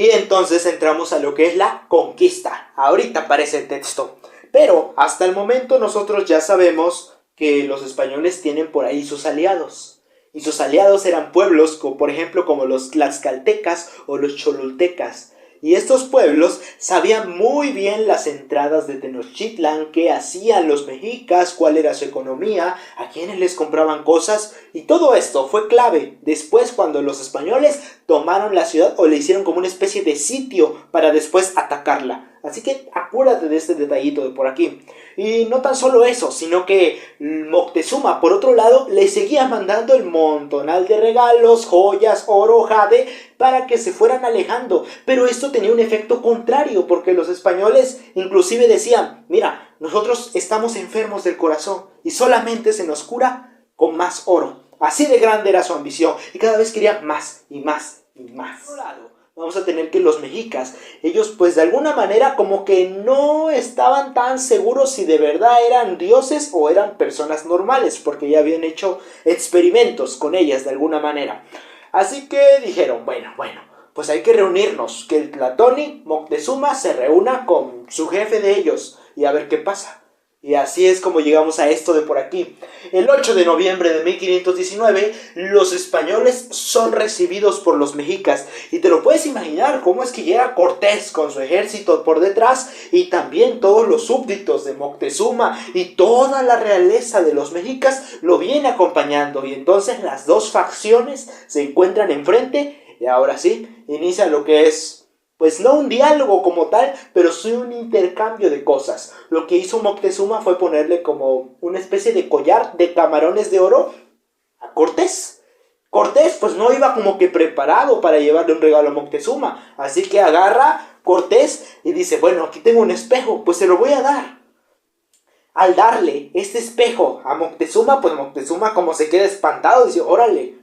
Y entonces entramos a lo que es la conquista. Ahorita aparece el texto. Pero hasta el momento nosotros ya sabemos que los españoles tienen por ahí sus aliados. Y sus aliados eran pueblos, como, por ejemplo, como los tlaxcaltecas o los cholultecas. Y estos pueblos sabían muy bien las entradas de Tenochtitlan, qué hacían los mexicas, cuál era su economía, a quiénes les compraban cosas. Y todo esto fue clave después cuando los españoles tomaron la ciudad o le hicieron como una especie de sitio para después atacarla. Así que acuérdate de este detallito de por aquí. Y no tan solo eso, sino que Moctezuma, por otro lado, le seguía mandando el montonal de regalos, joyas, oro, jade, para que se fueran alejando. Pero esto tenía un efecto contrario, porque los españoles inclusive decían, mira, nosotros estamos enfermos del corazón y solamente se nos cura con más oro. Así de grande era su ambición y cada vez quería más y más y más. Por otro lado, vamos a tener que los mexicas, ellos pues de alguna manera como que no estaban tan seguros si de verdad eran dioses o eran personas normales, porque ya habían hecho experimentos con ellas de alguna manera. Así que dijeron, bueno, pues hay que reunirnos, que el Tlatoani Moctezuma se reúna con su jefe de ellos y a ver qué pasa. Y así es como llegamos a esto de por aquí. El 8 de noviembre de 1519, los españoles son recibidos por los mexicas. Y te lo puedes imaginar cómo es que llega Cortés con su ejército por detrás y también todos los súbditos de Moctezuma y toda la realeza de los mexicas lo viene acompañando. Y entonces las dos facciones se encuentran enfrente y ahora sí, inicia lo que es... pues no un diálogo como tal, pero sí un intercambio de cosas. Lo que hizo Moctezuma fue ponerle como una especie de collar de camarones de oro a Cortés. Cortés pues no iba como que preparado para llevarle un regalo a Moctezuma. Así que agarra Cortés y dice, bueno, aquí tengo un espejo, pues se lo voy a dar. Al darle este espejo a Moctezuma, pues Moctezuma como se queda espantado, dice, órale,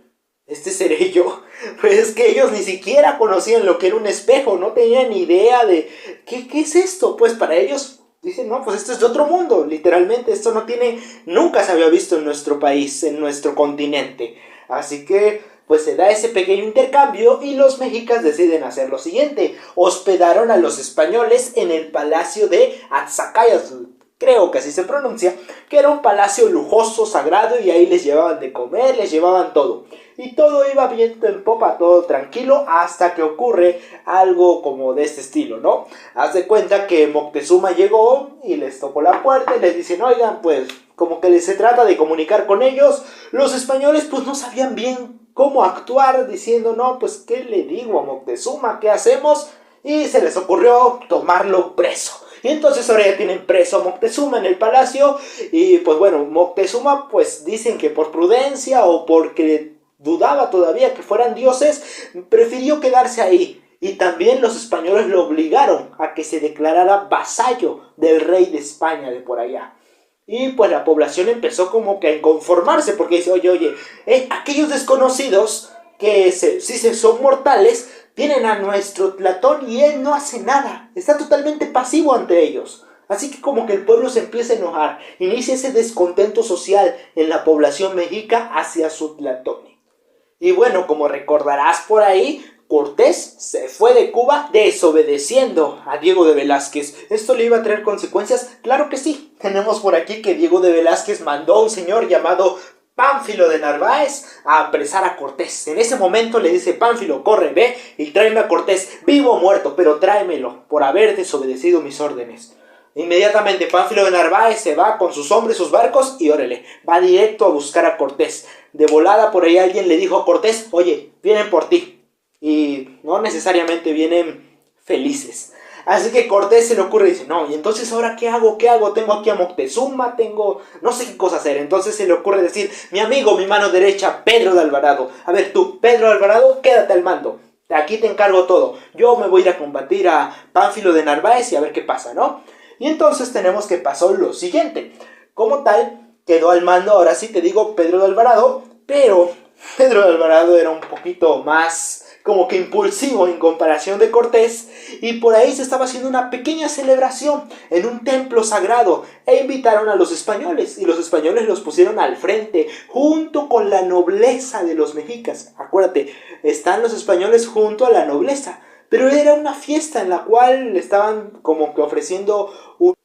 ¿este seré yo? Pues es que ellos ni siquiera conocían lo que era un espejo, no tenían ni idea de ¿qué es esto? Pues para ellos dicen, no, pues esto es de otro mundo, literalmente, esto no tiene, nunca se había visto en nuestro país, en nuestro continente. Así que pues se da ese pequeño intercambio y los mexicas deciden hacer lo siguiente, hospedaron a los españoles en el palacio de Atzacayazl, creo que así se pronuncia, que era un palacio lujoso, sagrado, y ahí les llevaban de comer, les llevaban todo. Y todo iba viento en popa, todo tranquilo, hasta que ocurre algo como de este estilo, ¿no? Haz de cuenta que Moctezuma llegó y les tocó la puerta y les dicen, oigan, pues como que se trata de comunicar con ellos. Los españoles pues no sabían bien cómo actuar, diciendo, no, pues ¿qué le digo a Moctezuma? ¿Qué hacemos? Y se les ocurrió tomarlo preso. Y entonces ahora ya tienen preso a Moctezuma en el palacio. Y pues bueno, Moctezuma pues dicen que por prudencia o porque dudaba todavía que fueran dioses, prefirió quedarse ahí. Y también los españoles lo obligaron a que se declarara vasallo del rey de España de por allá. Y pues la población empezó como que a inconformarse porque dice, oye, aquellos desconocidos que si son mortales, tienen a nuestro Platón y él no hace nada, está totalmente pasivo ante ellos. Así que como que el pueblo se empieza a enojar, inicia ese descontento social en la población mexica hacia su Platón. Y bueno, como recordarás por ahí, Cortés se fue de Cuba desobedeciendo a Diego de Velázquez. ¿Esto le iba a traer consecuencias? Claro que sí. Tenemos por aquí que Diego de Velázquez mandó a un señor llamado Pánfilo de Narváez a apresar a Cortés. En ese momento le dice, Pánfilo, corre, ve y tráeme a Cortés, vivo o muerto, pero tráemelo por haber desobedecido mis órdenes. Inmediatamente Pánfilo de Narváez se va con sus hombres, sus barcos y órale, va directo a buscar a Cortés. De volada por ahí alguien le dijo a Cortés, oye, vienen por ti. Y no necesariamente vienen felices. Así que Cortés se le ocurre y dice, no, y entonces ahora ¿qué hago? Tengo aquí a Moctezuma, no sé qué cosa hacer. Entonces se le ocurre decir, mi amigo, mi mano derecha, Pedro de Alvarado. A ver tú, Pedro de Alvarado, quédate al mando. Aquí te encargo todo. Yo me voy a ir a combatir a Pánfilo de Narváez y a ver qué pasa, ¿no? Y entonces tenemos que pasó lo siguiente. Como tal, quedó al mando, ahora sí te digo, Pedro de Alvarado, pero Pedro de Alvarado era un poquito más como que impulsivo en comparación de Cortés, y por ahí se estaba haciendo una pequeña celebración en un templo sagrado, e invitaron a los españoles, y los españoles los pusieron al frente, junto con la nobleza de los mexicas. Acuérdate, están los españoles junto a la nobleza, pero era una fiesta en la cual le estaban como que ofreciendo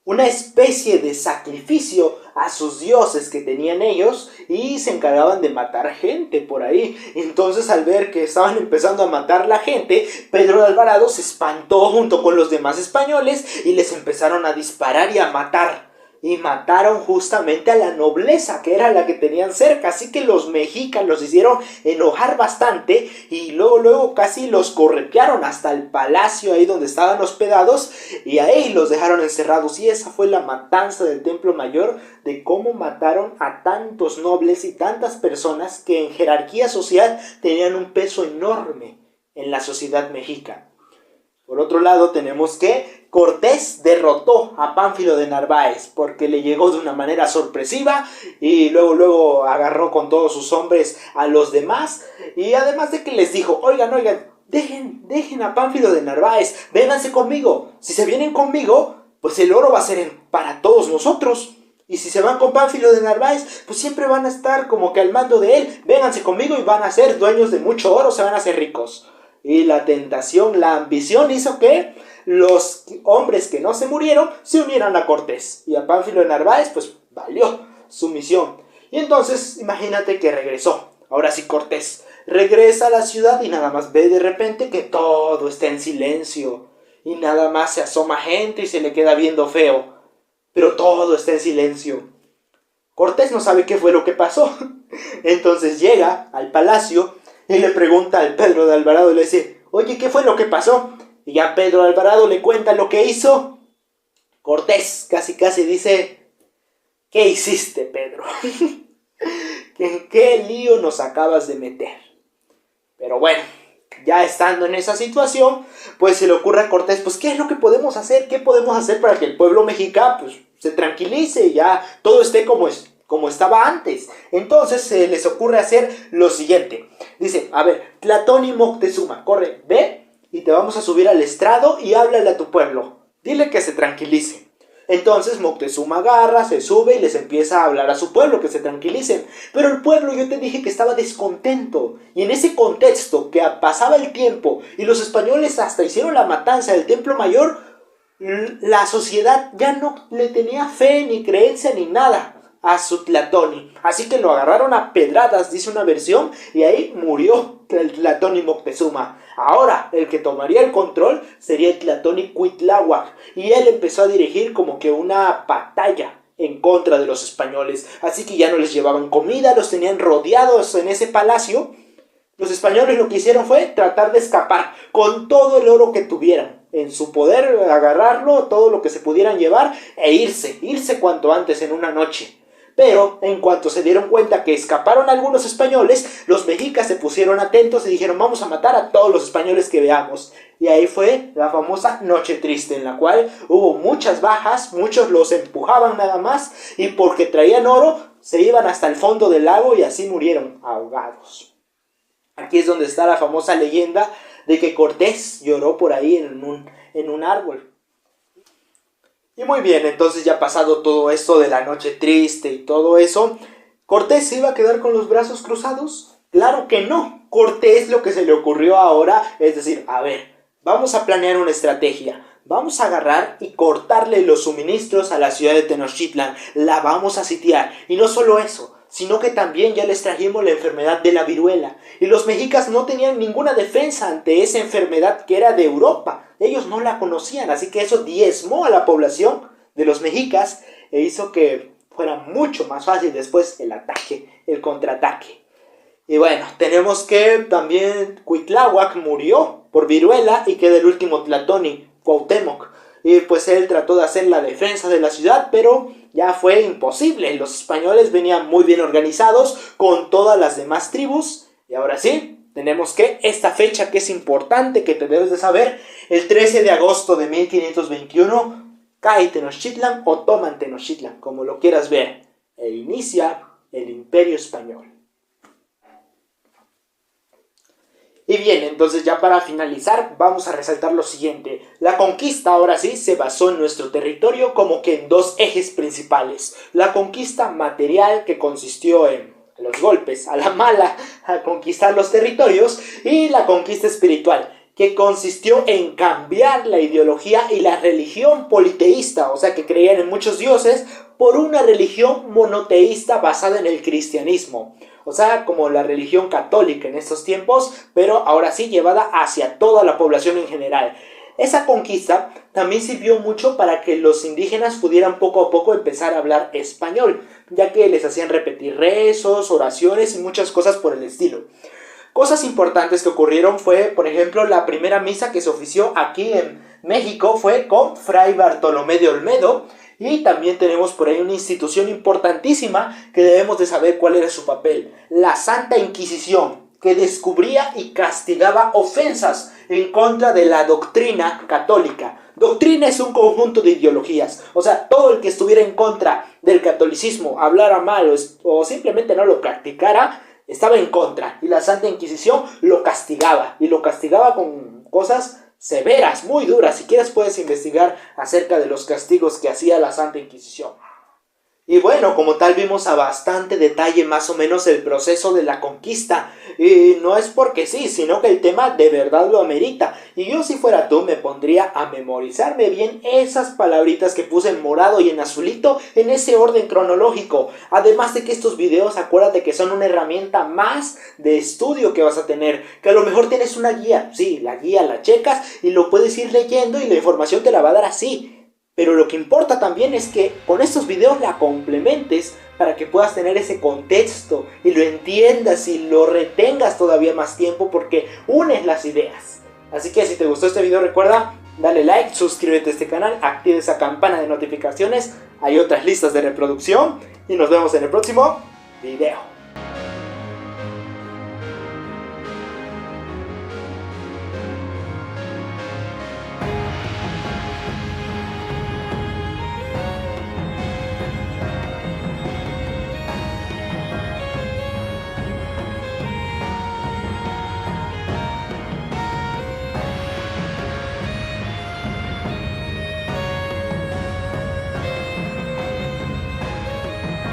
una especie de sacrificio a sus dioses que tenían ellos y se encargaban de matar gente por ahí. Entonces, al ver que estaban empezando a matar la gente, Pedro de Alvarado se espantó junto con los demás españoles y les empezaron a disparar y a matar. Y mataron justamente a la nobleza, que era la que tenían cerca. Así que los mexicas los hicieron enojar bastante y luego casi los corretearon hasta el palacio ahí donde estaban hospedados y ahí los dejaron encerrados. Y esa fue la matanza del Templo Mayor, de cómo mataron a tantos nobles y tantas personas que en jerarquía social tenían un peso enorme en la sociedad mexica. Por otro lado tenemos que Cortés derrotó a Pánfilo de Narváez porque le llegó de una manera sorpresiva y luego agarró con todos sus hombres a los demás y además de que les dijo, oigan, dejen a Pánfilo de Narváez, vénganse conmigo, si se vienen conmigo, pues el oro va a ser para todos nosotros. Y si se van con Pánfilo de Narváez, pues siempre van a estar como que al mando de él, vénganse conmigo y van a ser dueños de mucho oro, se van a hacer ricos. Y la tentación, la ambición hizo que los hombres que no se murieron se unieran a Cortés. Y a Pánfilo de Narváez pues valió su misión. Y entonces imagínate que regresó. Ahora sí Cortés regresa a la ciudad y nada más ve de repente que todo está en silencio. Y nada más se asoma gente y se le queda viendo feo. Pero todo está en silencio. Cortés no sabe qué fue lo que pasó. Entonces llega al palacio y le pregunta al Pedro de Alvarado y le dice, oye, ¿qué fue lo que pasó? Y ya Pedro de Alvarado le cuenta lo que hizo. Cortés casi dice, ¿qué hiciste, Pedro? ¿En qué lío nos acabas de meter? Pero bueno, ya estando en esa situación, pues se le ocurre a Cortés, pues ¿qué es lo que podemos hacer? ¿Qué podemos hacer para que el pueblo mexicano pues se tranquilice y ya todo esté como estaba antes? Entonces se les ocurre hacer lo siguiente. Dice, a ver, Tlatón y Moctezuma, corre, ve y te vamos a subir al estrado y háblale a tu pueblo. Dile que se tranquilice. Entonces Moctezuma agarra, se sube y les empieza a hablar a su pueblo, que se tranquilicen. Pero el pueblo, yo te dije que estaba descontento. Y en ese contexto que pasaba el tiempo y los españoles hasta hicieron la matanza del Templo Mayor, la sociedad ya no le tenía fe ni creencia ni nada a su Tlatoani. Así que lo agarraron a pedradas, dice una versión, y ahí murió el Tlatoani Moctezuma. Ahora, el que tomaría el control sería el Tlatoani Cuitláhuac, y él empezó a dirigir como que una batalla en contra de los españoles. Así que ya no les llevaban comida, los tenían rodeados en ese palacio. Los españoles lo que hicieron fue tratar de escapar con todo el oro que tuvieran en su poder, agarrarlo, todo lo que se pudieran llevar e irse cuanto antes en una noche. Pero en cuanto se dieron cuenta que escaparon algunos españoles, los mexicas se pusieron atentos y dijeron, vamos a matar a todos los españoles que veamos. Y ahí fue la famosa Noche Triste, en la cual hubo muchas bajas, muchos los empujaban nada más, y porque traían oro, se iban hasta el fondo del lago y así murieron ahogados. Aquí es donde está la famosa leyenda de que Cortés lloró por ahí en un árbol. Y muy bien, entonces ya pasado todo esto de la Noche Triste y todo eso, ¿Cortés se iba a quedar con los brazos cruzados? Claro que no. Cortés lo que se le ocurrió ahora es decir, a ver, vamos a planear una estrategia. Vamos a agarrar y cortarle los suministros a la ciudad de Tenochtitlan. La vamos a sitiar. Y no solo eso, sino que también ya les trajimos la enfermedad de la viruela. Y los mexicas no tenían ninguna defensa ante esa enfermedad que era de Europa. Ellos no la conocían, así que eso diezmó a la población de los mexicas e hizo que fuera mucho más fácil después el ataque, el contraataque. Y bueno, tenemos que también Cuitláhuac murió por viruela y queda el último Tlatoani, Cuauhtémoc. Y pues él trató de hacer la defensa de la ciudad, pero ya fue imposible. Los españoles venían muy bien organizados con todas las demás tribus. Y ahora sí, tenemos que esta fecha que es importante, que te debes de saber, el 13 de agosto de 1521, cae Tenochtitlan o toman Tenochtitlan, como lo quieras ver, e inicia el Imperio Español. Y bien, entonces ya para finalizar vamos a resaltar lo siguiente. La conquista ahora sí se basó en nuestro territorio como que en dos ejes principales. La conquista material, que consistió en los golpes a la mala, a conquistar los territorios, y la conquista espiritual, que consistió en cambiar la ideología y la religión politeísta, o sea que creían en muchos dioses, por una religión monoteísta basada en el cristianismo. O sea, como la religión católica en estos tiempos, pero ahora sí llevada hacia toda la población en general. Esa conquista también sirvió mucho para que los indígenas pudieran poco a poco empezar a hablar español, ya que les hacían repetir rezos, oraciones y muchas cosas por el estilo. Cosas importantes que ocurrieron fue, por ejemplo, la primera misa que se ofició aquí en México fue con Fray Bartolomé de Olmedo, y también tenemos por ahí una institución importantísima que debemos de saber cuál era su papel, la Santa Inquisición, que descubría y castigaba ofensas en contra de la doctrina católica. Doctrina es un conjunto de ideologías, o sea, todo el que estuviera en contra del catolicismo, hablara mal o simplemente no lo practicara, estaba en contra, y la Santa Inquisición lo castigaba, y lo castigaba con cosas severas, muy duras. Si quieres puedes investigar acerca de los castigos que hacía la Santa Inquisición. Y bueno, como tal vimos a bastante detalle más o menos el proceso de la conquista. Y no es porque sí, sino que el tema de verdad lo amerita. Y yo si fuera tú me pondría a memorizarme bien esas palabritas que puse en morado y en azulito en ese orden cronológico. Además de que estos videos, acuérdate que son una herramienta más de estudio que vas a tener. Que a lo mejor tienes una guía. Sí, la guía la checas y lo puedes ir leyendo y la información te la va a dar así. Pero lo que importa también es que con estos videos la complementes para que puedas tener ese contexto y lo entiendas y lo retengas todavía más tiempo porque unes las ideas. Así que si te gustó este video recuerda, dale like, suscríbete a este canal, activa esa campana de notificaciones, hay otras listas de reproducción y nos vemos en el próximo video.